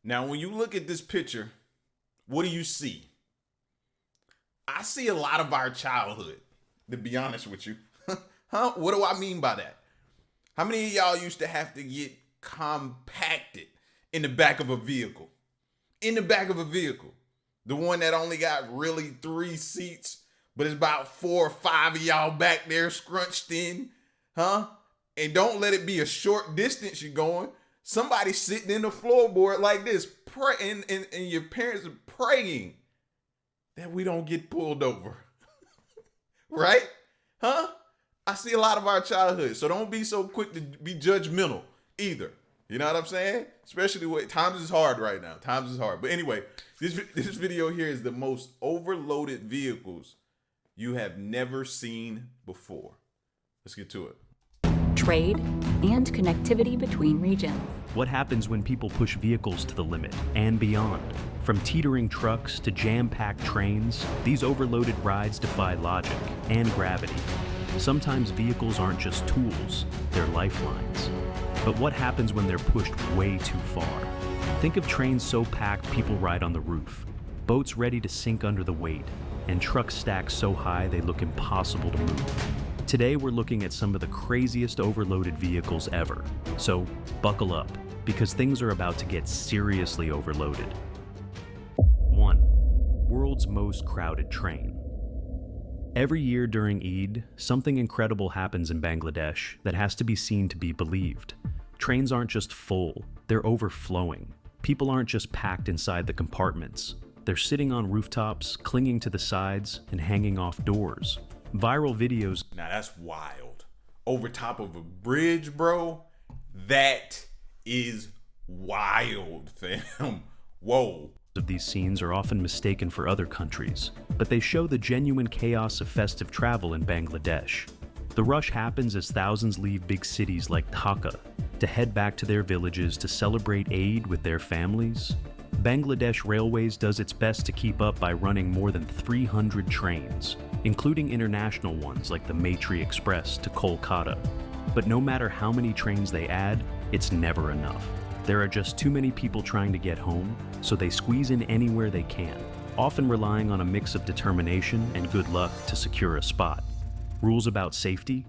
Now, when you look at this picture, what do you see? I see a lot of our childhood, to be honest with you. Huh? What do I mean by that? How many of y'all used to have to get compacted in the back of a vehicle? In the back of a vehicle. The one that only got really 3 seats, but it's about 4 or 5 of y'all back there scrunched in. Huh? And don't let it be a short distance you're going. Somebody sitting in the floorboard like this, praying, and your parents are praying that we don't get pulled over. Right? Huh? I see a lot of our childhood, so don't be so quick to be judgmental either. You know what I'm saying? Especially when times is hard right now. Times is hard. But anyway, this video here is the most overloaded vehicles you have never seen before. Let's get to it. Trade and connectivity between regions. What happens when people push vehicles to the limit and beyond? From teetering trucks to jam-packed trains, these overloaded rides defy logic and gravity. Sometimes vehicles aren't just tools, they're lifelines. But what happens when they're pushed way too far? Think of trains so packed people ride on the roof, boats ready to sink under the weight, and trucks stacked so high they look impossible to move. Today we're looking at some of the craziest overloaded vehicles ever. So buckle up, because things are about to get seriously overloaded. 1. World's most crowded train. Every year during Eid, something incredible happens in Bangladesh that has to be seen to be believed. Trains aren't just full, they're overflowing. People aren't just packed inside the compartments. They're sitting on rooftops, clinging to the sides, and hanging off doors. Viral videos. Now that's wild. Over top of a bridge, bro. That is wild, fam. Whoa. Of these scenes are often mistaken for other countries, but they show the genuine chaos of festive travel in Bangladesh. The rush happens as thousands leave big cities like Dhaka to head back to their villages to celebrate Eid with their families. Bangladesh Railways does its best to keep up by running more than 300 trains, including international ones like the Maitri Express to Kolkata. But no matter how many trains they add, it's never enough. There are just too many people trying to get home, so they squeeze in anywhere they can, often relying on a mix of determination and good luck to secure a spot. Rules about safety?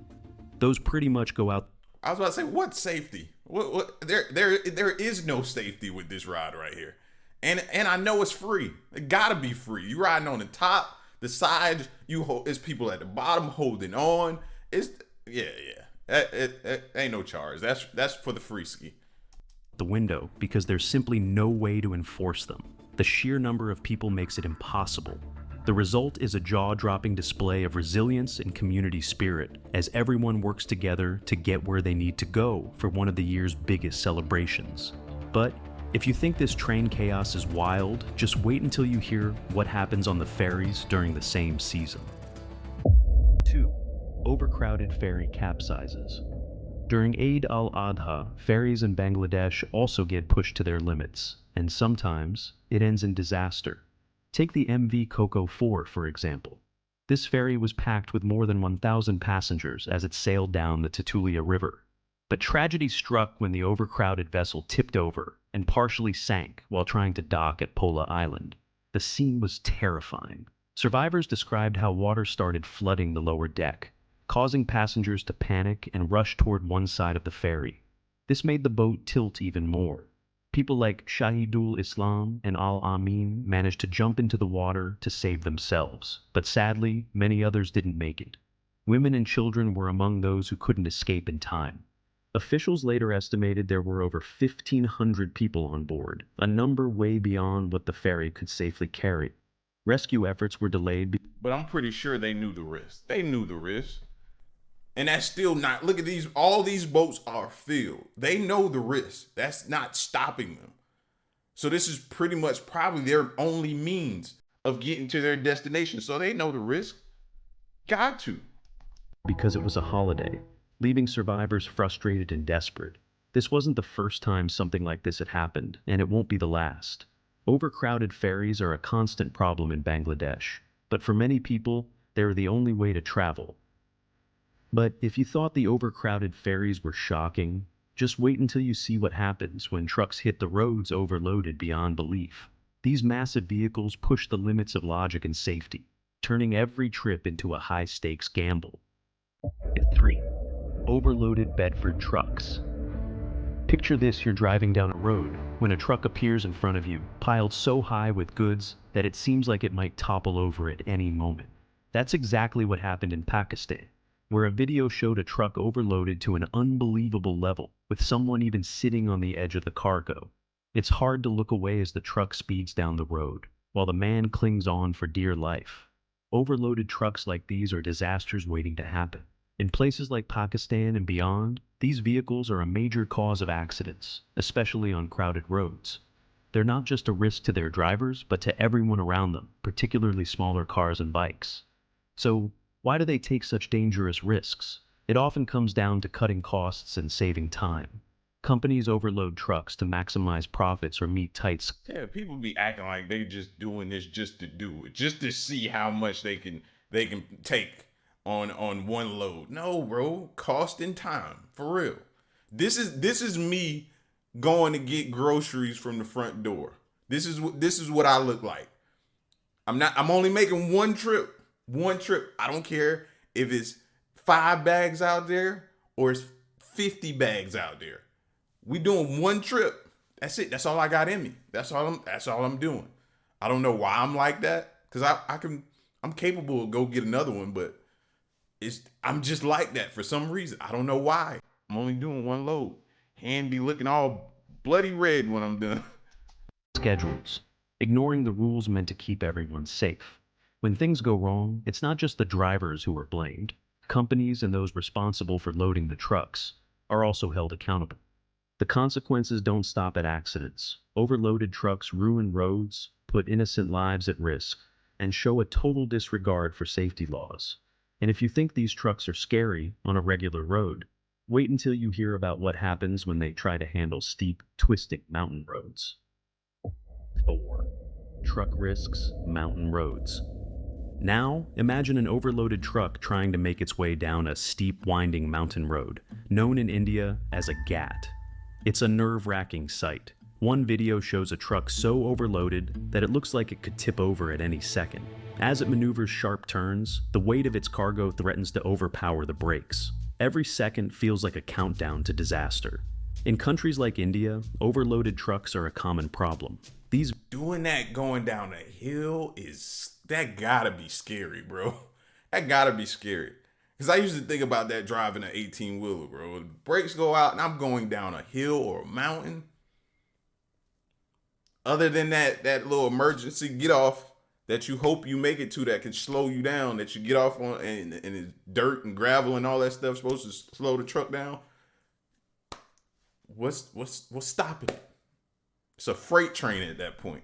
Those pretty much go out. I was about to say, what safety? What? There is no safety with this ride right here. And I know it's free. It gotta be free. You riding on the top, the sides, it's people at the bottom holding on. It ain't no charge. That's for the free ski. The window because there's simply no way to enforce them. The sheer number of people makes it impossible. The result is a jaw-dropping display of resilience and community spirit as everyone works together to get where they need to go for one of the year's biggest celebrations. But if you think this train chaos is wild, just wait until you hear what happens on the ferries during the same season. 2. Overcrowded ferry capsizes. During Eid al-Adha, ferries in Bangladesh also get pushed to their limits, and sometimes it ends in disaster. Take the MV Coco 4, for example. This ferry was packed with more than 1,000 passengers as it sailed down the Tutulia River. But tragedy struck when the overcrowded vessel tipped over and partially sank while trying to dock at Pola Island. The scene was terrifying. Survivors described how water started flooding the lower deck, causing passengers to panic and rush toward one side of the ferry. This made the boat tilt even more. People like Shahidul Islam and Al Amin managed to jump into the water to save themselves, but sadly, many others didn't make it. Women and children were among those who couldn't escape in time. Officials later estimated there were over 1,500 people on board, a number way beyond what the ferry could safely carry. Rescue efforts were delayed. But I'm pretty sure they knew the risk. They knew the risk. And that's still not, look at these, all these boats are filled. They know the risk. That's not stopping them. So this is pretty much probably their only means of getting to their destination. So they know the risk. Got to. Because it was a holiday, leaving survivors frustrated and desperate. This wasn't the first time something like this had happened, and it won't be the last. Overcrowded ferries are a constant problem in Bangladesh, but for many people, they're the only way to travel. But if you thought the overcrowded ferries were shocking, Just wait until you see what happens when trucks hit the roads overloaded beyond belief. These massive vehicles push the limits of logic and safety, turning every trip into a high-stakes gamble. 3. Overloaded Bedford trucks. Picture this: you're driving down a road when a truck appears in front of you, piled so high with goods that it seems like it might topple over at any moment. That's exactly what happened in Pakistan, where a video showed a truck overloaded to an unbelievable level, with someone even sitting on the edge of the cargo. It's hard to look away as the truck speeds down the road, while the man clings on for dear life. Overloaded trucks like these are disasters waiting to happen. In places like Pakistan and beyond, these vehicles are a major cause of accidents, especially on crowded roads. They're not just a risk to their drivers, but to everyone around them, particularly smaller cars and bikes. So, why do they take such dangerous risks? It often comes down to cutting costs and saving time. Companies overload trucks to maximize profits or meet tight. Yeah, people be acting like they just doing this just to do it, just to see how much they can take on one load. No, bro, cost and time, for real. This is me going to get groceries from the front door. This is what I look like. I'm only making one trip. I don't care if it's 5 bags out there or it's 50 bags out there. We doing one trip. That's it. That's all I got in me. That's all I'm doing. I don't know why I'm like that, because I'm capable of go get another one, but I'm just like that for some reason. I don't know why. I'm only doing one load. Hand be looking all bloody red when I'm done. Schedules, ignoring the rules meant to keep everyone safe. When things go wrong, it's not just the drivers who are blamed. Companies and those responsible for loading the trucks are also held accountable. The consequences don't stop at accidents. Overloaded trucks ruin roads, put innocent lives at risk, and show a total disregard for safety laws. And if you think these trucks are scary on a regular road, wait until you hear about what happens when they try to handle steep, twisting mountain roads. 4. Truck risks mountain roads. Now, imagine an overloaded truck trying to make its way down a steep, winding mountain road, known in India as a ghat. It's a nerve-wracking sight. One video shows a truck so overloaded that it looks like it could tip over at any second. As it maneuvers sharp turns, the weight of its cargo threatens to overpower the brakes. Every second feels like a countdown to disaster. In countries like India, overloaded trucks are a common problem. These Doing that going down a hill that gotta be scary, bro. That gotta be scary. Because I used to think about that driving an 18-wheeler, bro. The brakes go out and I'm going down a hill or a mountain. Other than that little emergency get off that you hope you make it to that can slow you down, that you get off on, and it's dirt and gravel and all that stuff supposed to slow the truck down. What's stopping it? It's a freight train at that point.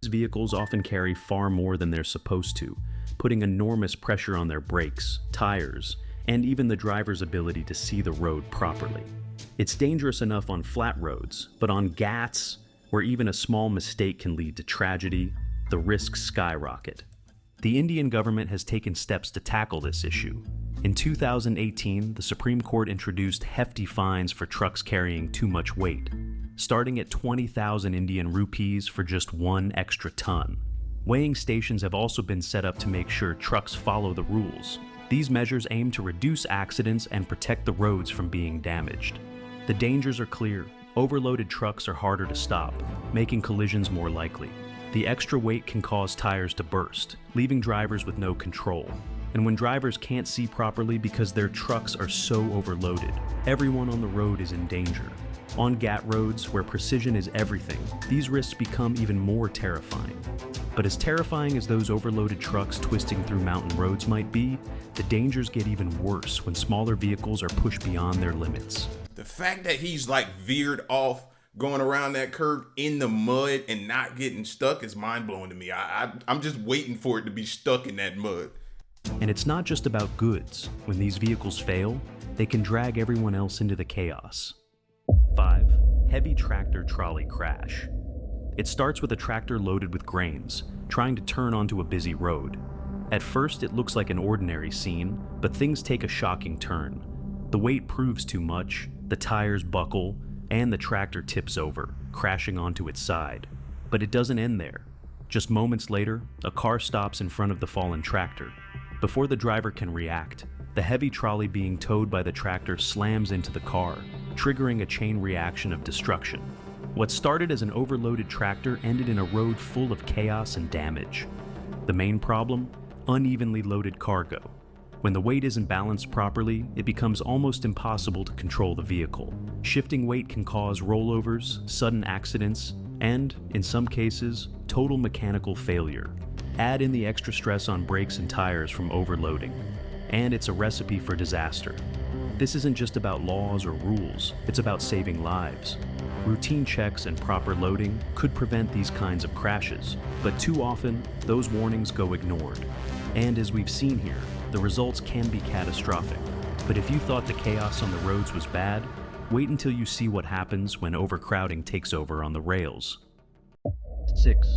These vehicles often carry far more than they're supposed to, putting enormous pressure on their brakes, tires, and even the driver's ability to see the road properly. It's dangerous enough on flat roads, but on ghats, where even a small mistake can lead to tragedy, the risks skyrocket. The Indian government has taken steps to tackle this issue. In 2018, the Supreme Court introduced hefty fines for trucks carrying too much weight, starting at 20,000 Indian rupees for just 1 extra ton. Weighing stations have also been set up to make sure trucks follow the rules. These measures aim to reduce accidents and protect the roads from being damaged. The dangers are clear. Overloaded trucks are harder to stop, making collisions more likely. The extra weight can cause tires to burst, leaving drivers with no control. And when drivers can't see properly because their trucks are so overloaded, everyone on the road is in danger. On ghat roads, where precision is everything, these risks become even more terrifying. But as terrifying as those overloaded trucks twisting through mountain roads might be, the dangers get even worse when smaller vehicles are pushed beyond their limits. The fact that he's like veered off going around that curve in the mud and not getting stuck is mind-blowing to me. I'm just waiting for it to be stuck in that mud. And it's not just about goods. When these vehicles fail, they can drag everyone else into the chaos. 5. Heavy tractor trolley crash. It starts with a tractor loaded with grains, trying to turn onto a busy road. At first, it looks like an ordinary scene, but things take a shocking turn. The weight proves too much, The tires buckle, and the tractor tips over, crashing onto its side. But it doesn't end there. Just moments later, a car stops in front of the fallen tractor. Before the driver can react, the heavy trolley being towed by the tractor slams into the car, triggering a chain reaction of destruction. What started as an overloaded tractor ended in a road full of chaos and damage. The main problem? Unevenly loaded cargo. When the weight isn't balanced properly, it becomes almost impossible to control the vehicle. Shifting weight can cause rollovers, sudden accidents, and, in some cases, total mechanical failure. Add in the extra stress on brakes and tires from overloading, and it's a recipe for disaster. This isn't just about laws or rules, it's about saving lives. Routine checks and proper loading could prevent these kinds of crashes, but too often, those warnings go ignored. And as we've seen here, the results can be catastrophic. But if you thought the chaos on the roads was bad, wait until you see what happens when overcrowding takes over on the rails. 6.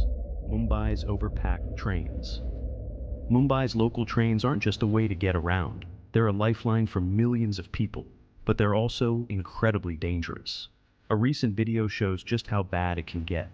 Mumbai's overpacked trains. Mumbai's local trains aren't just a way to get around. They're a lifeline for millions of people, but they're also incredibly dangerous. A recent video shows just how bad it can get.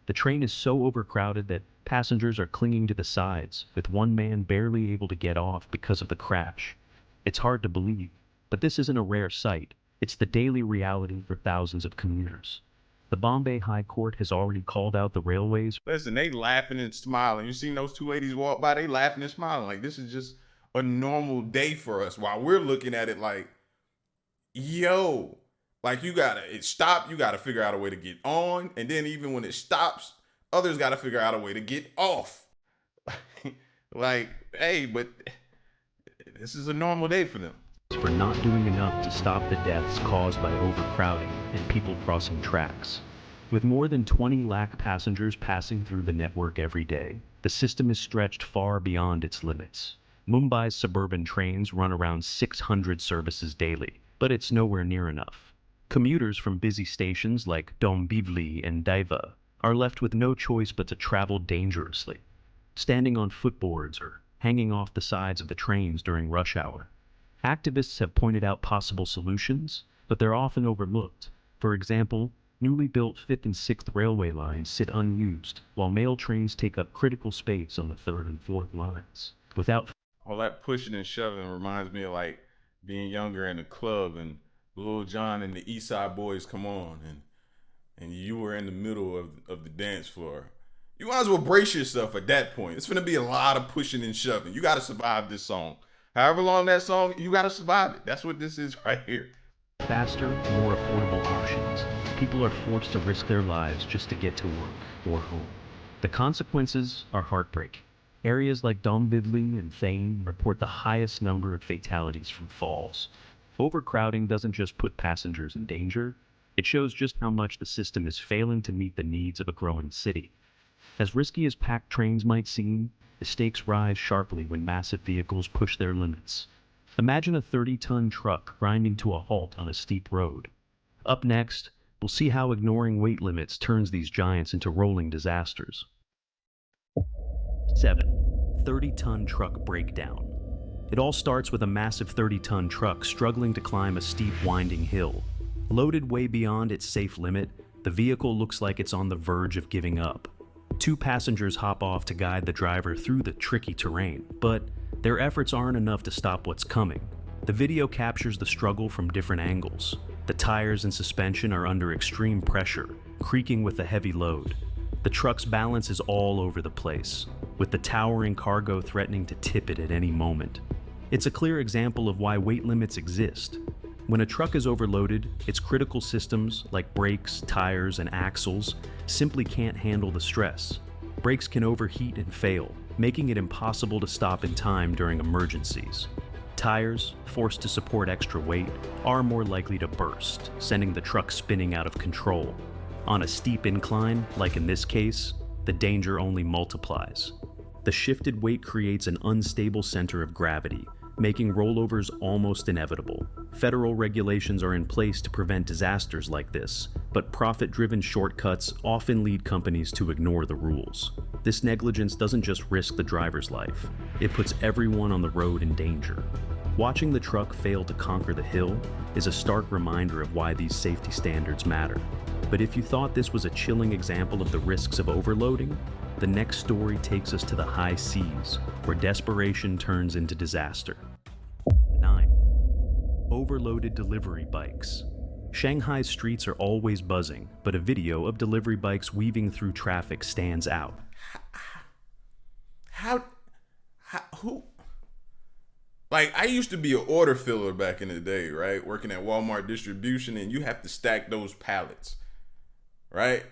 The train is so overcrowded that passengers are clinging to the sides, with one man barely able to get off because of the crash. It's hard to believe, but this isn't a rare sight. It's the daily reality for thousands of commuters. The Bombay High Court has already called out the railways. Listen, they laughing and smiling. You seen those two ladies walk by, they laughing and smiling. Like, this is just a normal day for us, while we're looking at it like, yo, like it stopped, you gotta figure out a way to get on. And then even when it stops, others gotta figure out a way to get off. Like, hey, but this is a normal day for them. For not doing enough to stop the deaths caused by overcrowding and people crossing tracks. With more than 20 lakh passengers passing through the network every day, the system is stretched far beyond its limits. Mumbai's suburban trains run around 600 services daily, but it's nowhere near enough. Commuters from busy stations like Dombivli and Daiva are left with no choice but to travel dangerously, standing on footboards or hanging off the sides of the trains during rush hour. Activists have pointed out possible solutions, but they're often overlooked. For example, newly built 5th and 6th railway lines sit unused, while mail trains take up critical space on the 3rd and 4th lines. Without all that pushing and shoving reminds me of like being younger in the club and Lil Jon and the East Side Boys come on and you were in the middle of the dance floor. You might as well brace yourself at that point. It's gonna be a lot of pushing and shoving. You gotta survive this song. However long that song, you gotta survive it. That's what this is right here. faster, more affordable options, people are forced to risk their lives just to get to work or home. The consequences are heartbreaking. Areas like Dombivli and Thane report the highest number of fatalities from falls. Overcrowding doesn't just put passengers in danger, it shows just how much the system is failing to meet the needs of a growing city. As risky as packed trains might seem, the stakes rise sharply when massive vehicles push their limits. Imagine a 30-ton truck grinding to a halt on a steep road. Up next, we'll see how ignoring weight limits turns these giants into rolling disasters. 7. 30-ton truck breakdown. It all starts with a massive 30-ton truck struggling to climb a steep, winding hill. Loaded way beyond its safe limit, the vehicle looks like it's on the verge of giving up. Two passengers hop off to guide the driver through the tricky terrain, but their efforts aren't enough to stop what's coming. The video captures the struggle from different angles. The tires and suspension are under extreme pressure, creaking with the heavy load. The truck's balance is all over the place, with the towering cargo threatening to tip it at any moment. It's a clear example of why weight limits exist. When a truck is overloaded, its critical systems, like brakes, tires, and axles, simply can't handle the stress. Brakes can overheat and fail, making it impossible to stop in time during emergencies. Tires, forced to support extra weight, are more likely to burst, sending the truck spinning out of control. On a steep incline, like in this case, the danger only multiplies. The shifted weight creates an unstable center of gravity, making rollovers almost inevitable. Federal regulations are in place to prevent disasters like this, but profit-driven shortcuts often lead companies to ignore the rules. This negligence doesn't just risk the driver's life, it puts everyone on the road in danger. Watching the truck fail to conquer the hill is a stark reminder of why these safety standards matter. But if you thought this was a chilling example of the risks of overloading, the next story takes us to the high seas, where desperation turns into disaster. 9. Overloaded delivery bikes. Shanghai's streets are always buzzing, but a video of delivery bikes weaving through traffic stands out. Who? Like, I used to be an order filler back in the day, right? Working at Walmart distribution, and you have to stack those pallets, right?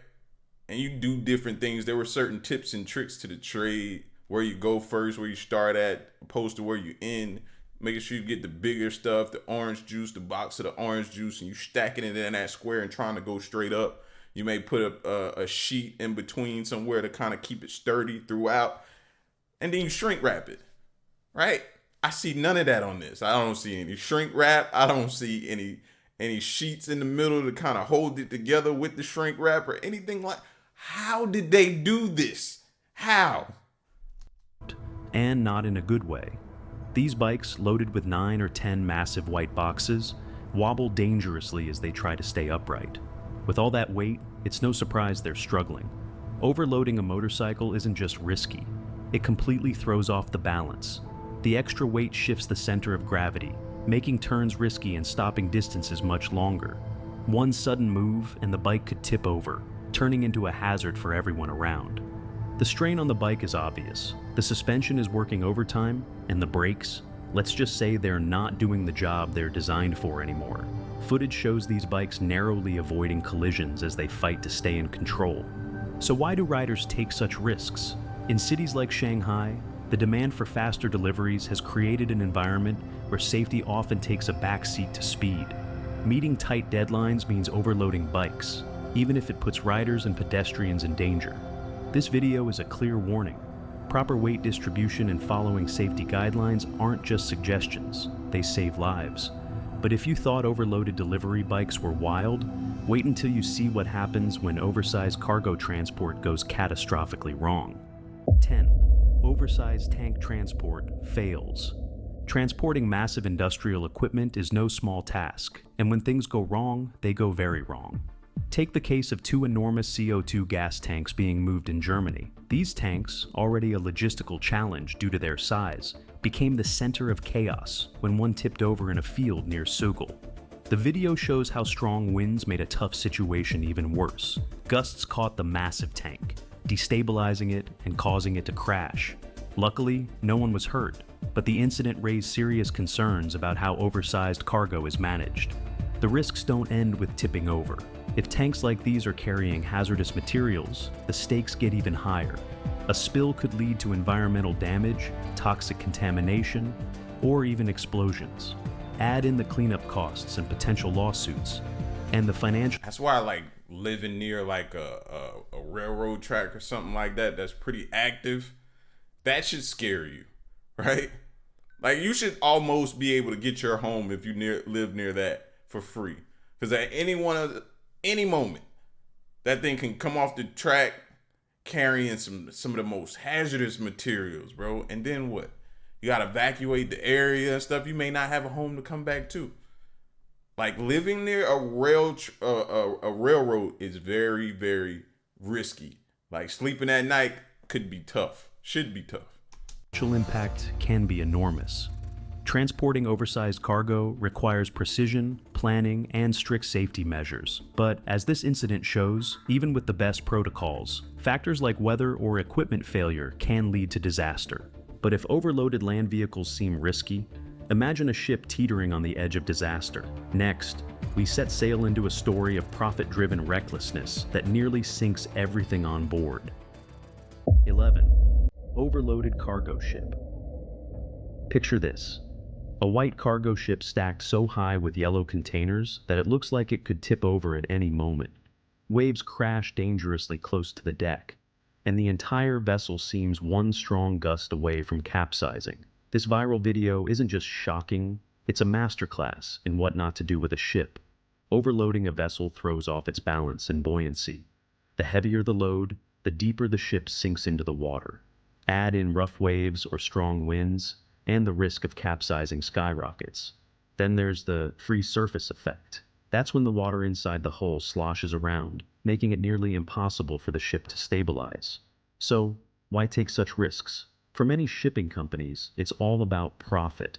And you do different things. There were certain tips and tricks to the trade, where you go first, where you start at, opposed to where you end. Making sure you get the bigger stuff, the orange juice, the box of the orange juice, and you stacking it in that square and trying to go straight up. You may put a sheet in between somewhere to kind of keep it sturdy throughout. And then you shrink wrap it, right? I see none of that on this. I don't see any shrink wrap. I don't see any sheets in the middle to kind of hold it together with the shrink wrap or anything like. How did they do this? How? And not in a good way. These bikes, loaded with 9 or 10 massive white boxes, wobble dangerously as they try to stay upright. With all that weight, it's no surprise they're struggling. Overloading a motorcycle isn't just risky. It completely throws off the balance. The extra weight shifts the center of gravity, making turns risky and stopping distances much longer. One sudden move and the bike could tip over, turning into a hazard for everyone around. The strain on the bike is obvious. The suspension is working overtime, and the brakes, let's just say they're not doing the job they're designed for anymore. Footage shows these bikes narrowly avoiding collisions as they fight to stay in control. So why do riders take such risks? In cities like Shanghai, the demand for faster deliveries has created an environment where safety often takes a backseat to speed. Meeting tight deadlines means overloading bikes, even if it puts riders and pedestrians in danger. This video is a clear warning. Proper weight distribution and following safety guidelines aren't just suggestions, they save lives. But if you thought overloaded delivery bikes were wild, wait until you see what happens when oversized cargo transport goes catastrophically wrong. 10. Oversized tank transport fails. Transporting massive industrial equipment is no small task, and when things go wrong, they go very wrong. Take the case of 2 enormous CO2 gas tanks being moved in Germany. These tanks, already a logistical challenge due to their size, became the center of chaos when one tipped over in a field near Sögel. The video shows how strong winds made a tough situation even worse. Gusts caught the massive tank, destabilizing it and causing it to crash. Luckily, no one was hurt, but the incident raised serious concerns about how oversized cargo is managed. The risks don't end with tipping over. If tanks like these are carrying hazardous materials, the stakes get even higher. A spill could lead to environmental damage, toxic contamination, or even explosions. Add in the cleanup costs and potential lawsuits, and the financial... That's why I like living near like a railroad track or something like that that's pretty active. That should scare you, right? Like, you should almost be able to get your home if you live near that for free. Because at any moment, that thing can come off the track carrying some of the most hazardous materials, bro. And then what? You got to evacuate the area and stuff. You may not have a home to come back to. Like, living near a railroad is very, very risky. Like, sleeping at night could be tough. Should be tough. Financial impact can be enormous. Transporting oversized cargo requires precision, planning, and strict safety measures. But as this incident shows, even with the best protocols, factors like weather or equipment failure can lead to disaster. But if overloaded land vehicles seem risky, imagine a ship teetering on the edge of disaster. Next, we set sail into a story of profit-driven recklessness that nearly sinks everything on board. 11. Overloaded cargo ship. Picture this. A white cargo ship stacked so high with yellow containers that it looks like it could tip over at any moment. Waves crash dangerously close to the deck, and the entire vessel seems one strong gust away from capsizing. This viral video isn't just shocking, it's a masterclass in what not to do with a ship. Overloading a vessel throws off its balance and buoyancy. The heavier the load, the deeper the ship sinks into the water. Add in rough waves or strong winds, and the risk of capsizing skyrockets. Then there's the free surface effect. That's when the water inside the hull sloshes around, making it nearly impossible for the ship to stabilize. So, why take such risks? For many shipping companies, it's all about profit.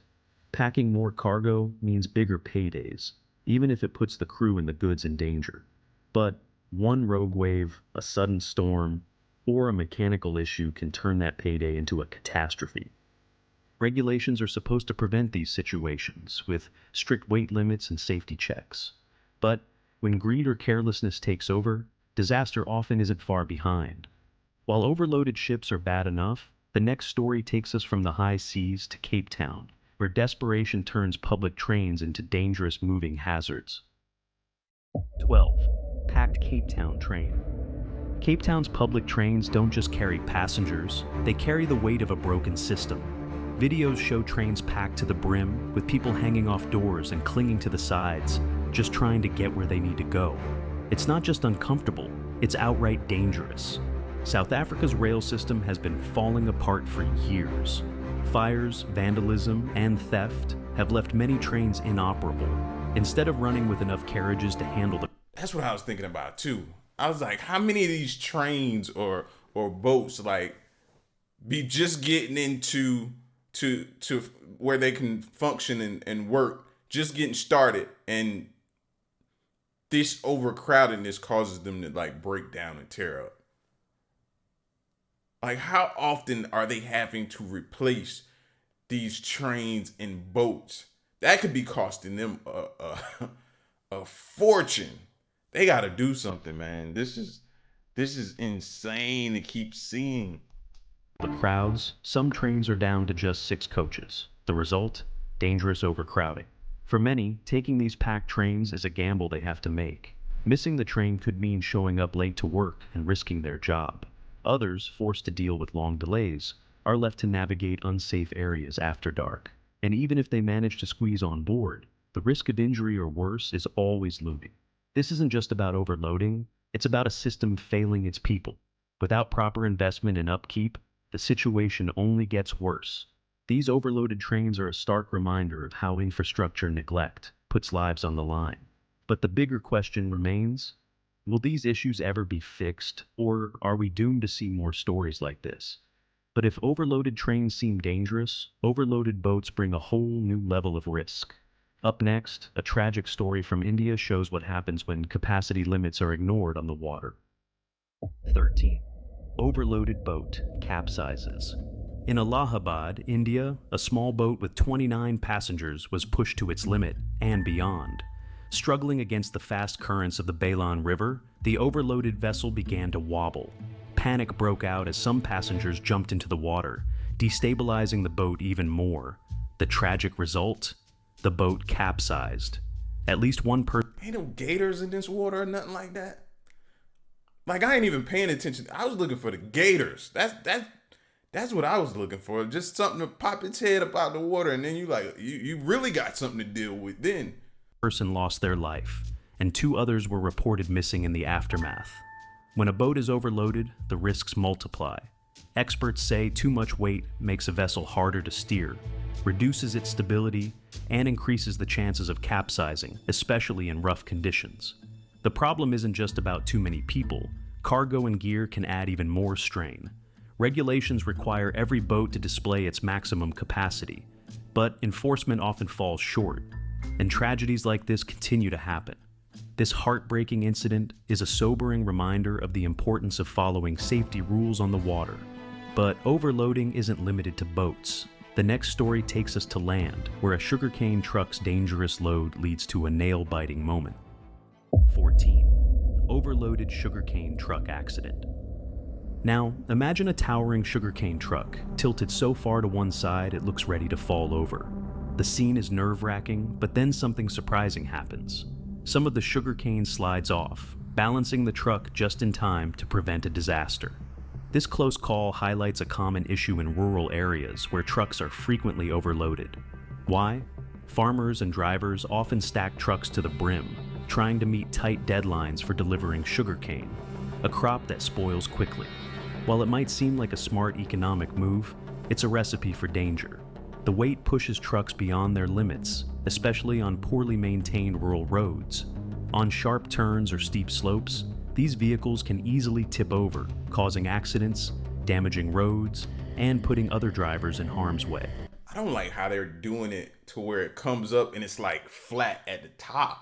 Packing more cargo means bigger paydays, even if it puts the crew and the goods in danger. But one rogue wave, a sudden storm, or a mechanical issue can turn that payday into a catastrophe. Regulations are supposed to prevent these situations with strict weight limits and safety checks. But when greed or carelessness takes over, disaster often isn't far behind. While overloaded ships are bad enough, the next story takes us from the high seas to Cape Town, where desperation turns public trains into dangerous moving hazards. 12. Packed Cape Town train. Cape Town's public trains don't just carry passengers, they carry the weight of a broken system. Videos show trains packed to the brim, with people hanging off doors and clinging to the sides, just trying to get where they need to go. It's not just uncomfortable, it's outright dangerous. South Africa's rail system has been falling apart for years. Fires, vandalism, and theft have left many trains inoperable. Instead of running with enough carriages to handle the... That's what I was thinking about too. I was like, how many of these trains or boats like be just getting into to where they can function and work, just getting started, and this overcrowdedness causes them to like break down and tear up. Like, how often are they having to replace these trains and boats? That could be costing them a fortune. They got to do something, man. This is insane to keep seeing. The crowds, some trains are down to just 6 coaches. The result? Dangerous overcrowding. For many, taking these packed trains is a gamble they have to make. Missing the train could mean showing up late to work and risking their job. Others, forced to deal with long delays, are left to navigate unsafe areas after dark. And even if they manage to squeeze on board, the risk of injury or worse is always looming. This isn't just about overloading, it's about a system failing its people. Without proper investment and upkeep, the situation only gets worse. These overloaded trains are a stark reminder of how infrastructure neglect puts lives on the line. But the bigger question remains, will these issues ever be fixed, or are we doomed to see more stories like this? But if overloaded trains seem dangerous, overloaded boats bring a whole new level of risk. Up next, a tragic story from India shows what happens when capacity limits are ignored on the water. 13. Overloaded boat capsizes. In Allahabad, India, a small boat with 29 passengers was pushed to its limit and beyond. Struggling against the fast currents of the Balon River, the overloaded vessel began to wobble. Panic broke out as some passengers jumped into the water, destabilizing the boat even more. The tragic result? The boat capsized. At least one person... Ain't no gators in this water or nothing like that. Like, I ain't even paying attention. I was looking for the gators. That's what I was looking for. Just something to pop its head up out of the water, and then you really got something to deal with then. Person lost their life, and 2 others were reported missing in the aftermath. When a boat is overloaded, the risks multiply. Experts say too much weight makes a vessel harder to steer, reduces its stability, and increases the chances of capsizing, especially in rough conditions. The problem isn't just about too many people. Cargo and gear can add even more strain. Regulations require every boat to display its maximum capacity, but enforcement often falls short. And tragedies like this continue to happen. This heartbreaking incident is a sobering reminder of the importance of following safety rules on the water. But overloading isn't limited to boats. The next story takes us to land, where a sugarcane truck's dangerous load leads to a nail-biting moment. 14. Overloaded sugarcane truck accident. Now, imagine a towering sugarcane truck, tilted so far to one side it looks ready to fall over. The scene is nerve-wracking, but then something surprising happens. Some of the sugarcane slides off, balancing the truck just in time to prevent a disaster. This close call highlights a common issue in rural areas where trucks are frequently overloaded. Why? Farmers and drivers often stack trucks to the brim, trying to meet tight deadlines for delivering sugarcane, a crop that spoils quickly. While it might seem like a smart economic move, it's a recipe for danger. The weight pushes trucks beyond their limits, especially on poorly maintained rural roads. On sharp turns or steep slopes, these vehicles can easily tip over, causing accidents, damaging roads, and putting other drivers in harm's way. I don't like how they're doing it to where it comes up and it's like flat at the top.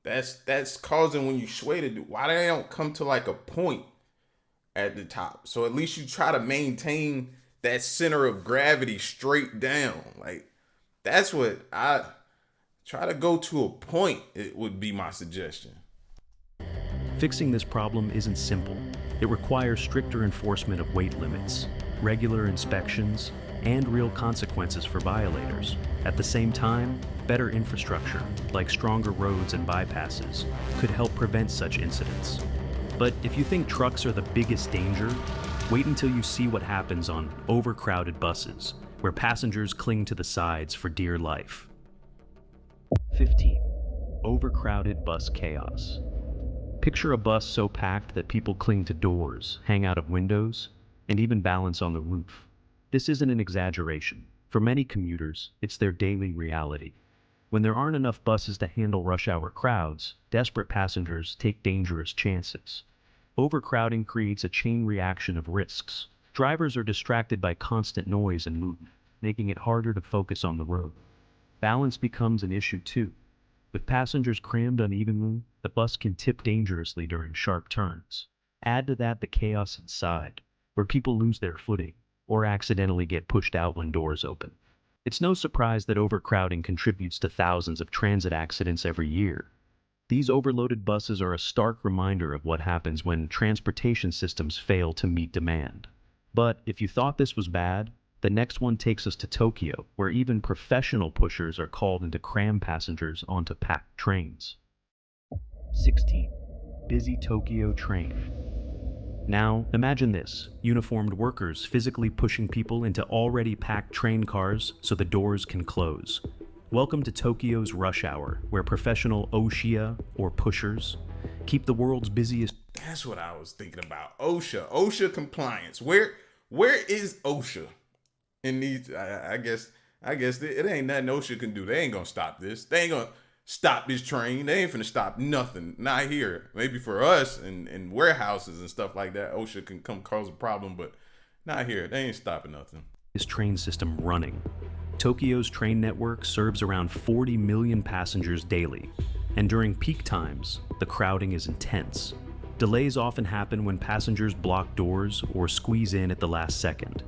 That's causing when you sway to do. Why they don't come to like a point at the top? So at least you try to maintain that center of gravity straight down. Like that's what I try to go to a point. It would be my suggestion. Fixing this problem isn't simple. It requires stricter enforcement of weight limits, regular inspections, and real consequences for violators. At the same time, better infrastructure, like stronger roads and bypasses, could help prevent such incidents. But if you think trucks are the biggest danger, wait until you see what happens on overcrowded buses, where passengers cling to the sides for dear life. 15. Overcrowded bus chaos. Picture a bus so packed that people cling to doors, hang out of windows, and even balance on the roof. This isn't an exaggeration. For many commuters, it's their daily reality. When there aren't enough buses to handle rush hour crowds, desperate passengers take dangerous chances. Overcrowding creates a chain reaction of risks. Drivers are distracted by constant noise and movement, making it harder to focus on the road. Balance becomes an issue too. With passengers crammed unevenly, the bus can tip dangerously during sharp turns. Add to that the chaos inside, where people lose their footing or accidentally get pushed out when doors open. It's no surprise that overcrowding contributes to thousands of transit accidents every year. These overloaded buses are a stark reminder of what happens when transportation systems fail to meet demand. But if you thought this was bad, the next one takes us to Tokyo, where even professional pushers are called in to cram passengers onto packed trains. 16. Busy Tokyo train. Now, imagine this: uniformed workers physically pushing people into already packed train cars so the doors can close. Welcome to Tokyo's rush hour, where professional OSHA, or pushers, keep the world's busiest. That's what I was thinking about. OSHA compliance. Where is OSHA in these? I guess it ain't nothing OSHA can do. They ain't gonna stop this. They ain't gonna stop this train. They ain't finna stop nothing. Not here. Maybe for us and warehouses and stuff like that, OSHA can come cause a problem, but not here. They ain't stopping nothing. This train system running. Tokyo's train network serves around 40 million passengers daily, and during peak times, the crowding is intense. Delays often happen when passengers block doors or squeeze in at the last second.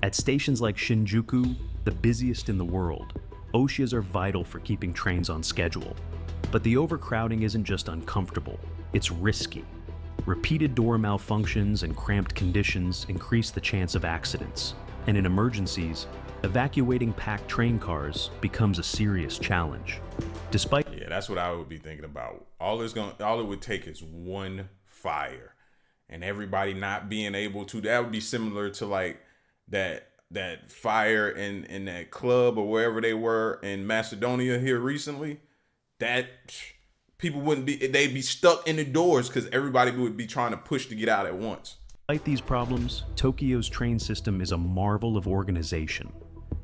At stations like Shinjuku, the busiest in the world, OSHAs are vital for keeping trains on schedule. But the overcrowding isn't just uncomfortable, it's risky. Repeated door malfunctions and cramped conditions increase the chance of accidents, and in emergencies, evacuating packed train cars becomes a serious challenge. Yeah, that's what I would be thinking about. All it would take is one fire, and everybody not being able to. That would be similar to like that fire in that club or wherever they were in Macedonia here recently. That people they'd be stuck in the doors because everybody would be trying to push to get out at once. Despite these problems, Tokyo's train system is a marvel of organization.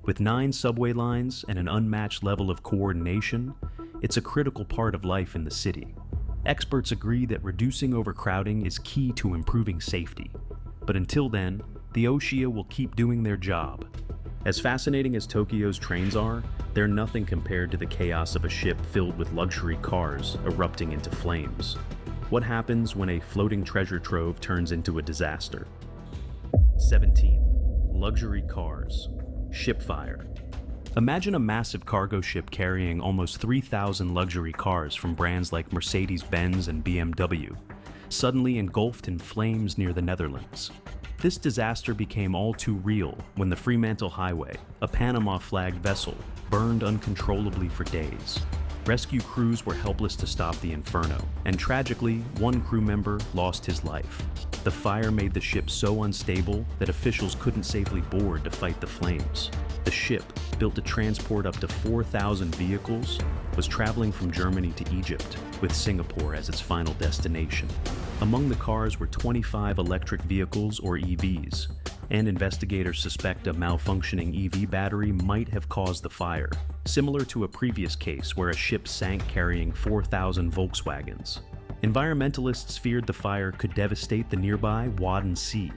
With 9 subway lines and an unmatched level of coordination, it's a critical part of life in the city. Experts agree that reducing overcrowding is key to improving safety. But until then, the OSHA will keep doing their job. As fascinating as Tokyo's trains are, they're nothing compared to the chaos of a ship filled with luxury cars erupting into flames. What happens when a floating treasure trove turns into a disaster? 17. Luxury cars. Ship fire. Imagine a massive cargo ship carrying almost 3,000 luxury cars from brands like Mercedes-Benz and BMW, suddenly engulfed in flames near the Netherlands. This disaster became all too real when the Fremantle Highway, a Panama-flagged vessel, burned uncontrollably for days. Rescue crews were helpless to stop the inferno, and tragically, one crew member lost his life. The fire made the ship so unstable that officials couldn't safely board to fight the flames. The ship, built to transport up to 4,000 vehicles, was traveling from Germany to Egypt, with Singapore as its final destination. Among the cars were 25 electric vehicles, or EVs, and investigators suspect a malfunctioning EV battery might have caused the fire, similar to a previous case where a ship sank carrying 4,000 Volkswagens. Environmentalists feared the fire could devastate the nearby Wadden Sea,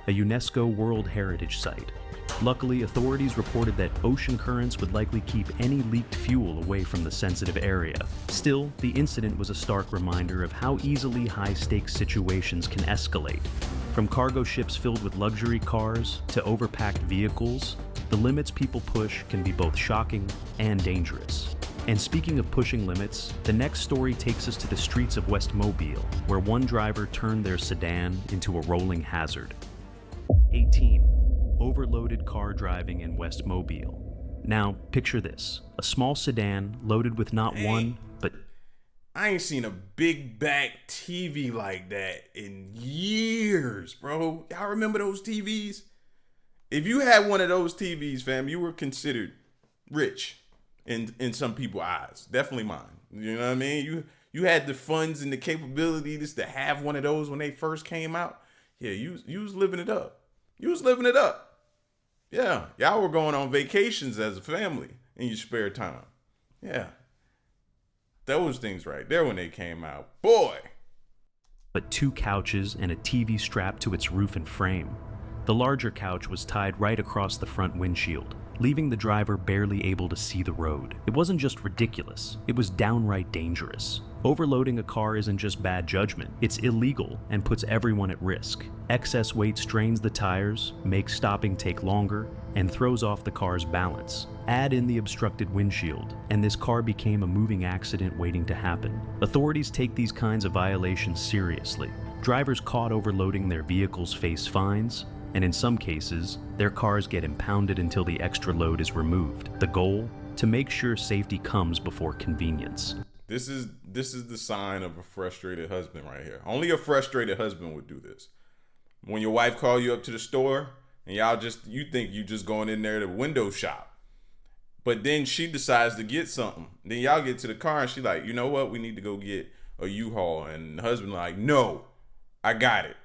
a UNESCO World Heritage Site. Luckily, authorities reported that ocean currents would likely keep any leaked fuel away from the sensitive area. Still, the incident was a stark reminder of how easily high-stakes situations can escalate. From cargo ships filled with luxury cars to overpacked vehicles, the limits people push can be both shocking and dangerous. And speaking of pushing limits, the next story takes us to the streets of West Mobile, where one driver turned their sedan into a rolling hazard. 18. Overloaded car driving in West Mobile. Now, picture this. A small sedan loaded with not one, but... I ain't seen a big back TV like that in years, bro. Y'all remember those TVs? If you had one of those TVs, fam, you were considered rich in some people's eyes. Definitely mine. You know what I mean? You had the funds and the capability just to have one of those when they first came out. Yeah, you was living it up. You was living it up. Yeah, y'all were going on vacations as a family in your spare time. Yeah. Those things right there when they came out. Boy. But 2 couches and a TV strapped to its roof and frame. The larger couch was tied right across the front windshield, leaving the driver barely able to see the road. It wasn't just ridiculous, it was downright dangerous. Overloading a car isn't just bad judgment, it's illegal and puts everyone at risk. Excess weight strains the tires, makes stopping take longer, and throws off the car's balance. Add in the obstructed windshield, and this car became a moving accident waiting to happen. Authorities take these kinds of violations seriously. Drivers caught overloading their vehicles face fines, and in some cases, their cars get impounded until the extra load is removed. The goal? To make sure safety comes before convenience. This is the sign of a frustrated husband right here. Only a frustrated husband would do this. When your wife call you up to the store and you think you just going in there to window shop, but then she decides to get something. Then y'all get to the car and she like, you know what? We need to go get a U-Haul. And the husband like, no, I got it.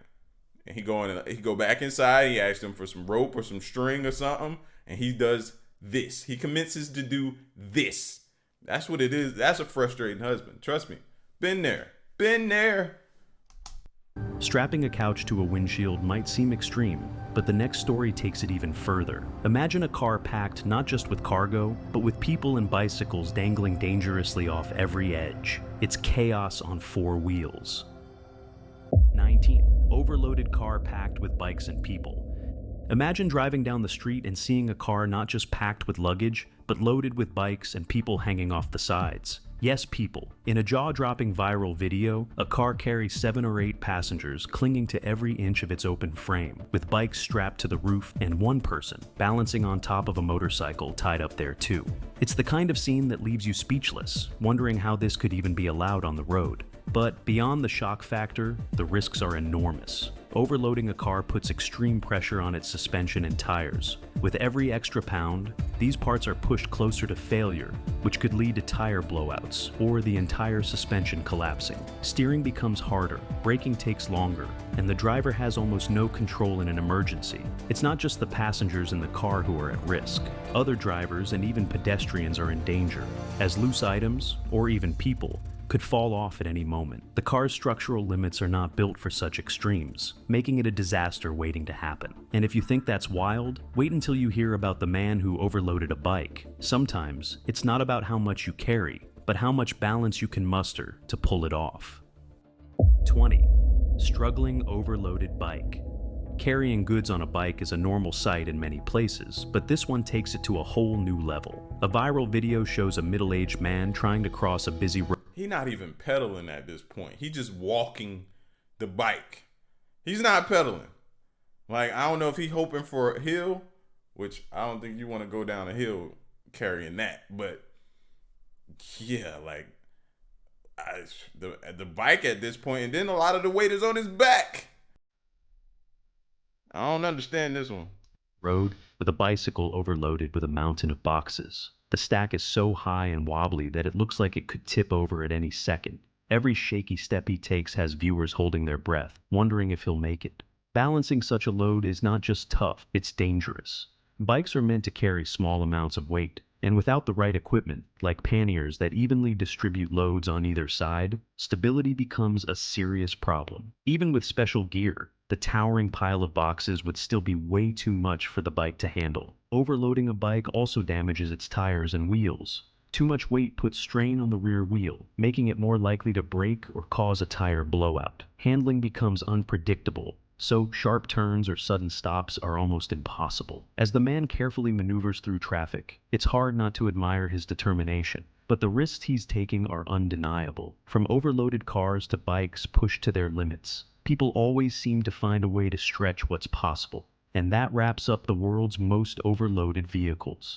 And he go back inside. He asks him for some rope or some string or something, and he does this. He commences to do this. That's what it is. That's a frustrating husband. Trust me. Been there. Been there. Strapping a couch to a windshield might seem extreme, but the next story takes it even further. Imagine a car packed not just with cargo, but with people and bicycles dangling dangerously off every edge. It's chaos on 4 wheels. 19. Overloaded car packed with bikes and people. Imagine driving down the street and seeing a car not just packed with luggage, but loaded with bikes and people hanging off the sides. Yes, people. In a jaw-dropping viral video, a car carries 7 or 8 passengers clinging to every inch of its open frame, with bikes strapped to the roof and one person balancing on top of a motorcycle tied up there too. It's the kind of scene that leaves you speechless, wondering how this could even be allowed on the road. But beyond the shock factor, the risks are enormous. Overloading a car puts extreme pressure on its suspension and tires. With every extra pound, these parts are pushed closer to failure, which could lead to tire blowouts or the entire suspension collapsing. Steering becomes harder, braking takes longer, and the driver has almost no control in an emergency. It's not just the passengers in the car who are at risk. Other drivers and even pedestrians are in danger, as loose items, or even people, could fall off at any moment. The car's structural limits are not built for such extremes, making it a disaster waiting to happen. And if you think that's wild, wait until you hear about the man who overloaded a bike. Sometimes, it's not about how much you carry, but how much balance you can muster to pull it off. 20. Struggling overloaded bike. Carrying goods on a bike is a normal sight in many places, but this one takes it to a whole new level. A viral video shows a middle-aged man trying to cross a busy road. He's not even pedaling at this point. He's just walking the bike. He's not pedaling. Like, I don't know if he's hoping for a hill, which I don't think you want to go down a hill carrying that. But yeah, like the bike at this point, and then a lot of the weight is on his back. I don't understand this one. Road with a bicycle overloaded with a mountain of boxes. The stack is so high and wobbly that it looks like it could tip over at any second. Every shaky step he takes has viewers holding their breath, wondering if he'll make it. Balancing such a load is not just tough, it's dangerous. Bikes are meant to carry small amounts of weight, and without the right equipment, like panniers that evenly distribute loads on either side, stability becomes a serious problem. Even with special gear, the towering pile of boxes would still be way too much for the bike to handle. Overloading a bike also damages its tires and wheels. Too much weight puts strain on the rear wheel, making it more likely to break or cause a tire blowout. Handling becomes unpredictable, so sharp turns or sudden stops are almost impossible. As the man carefully maneuvers through traffic, it's hard not to admire his determination. But the risks he's taking are undeniable. From overloaded cars to bikes pushed to their limits, people always seem to find a way to stretch what's possible. And that wraps up the world's most overloaded vehicles.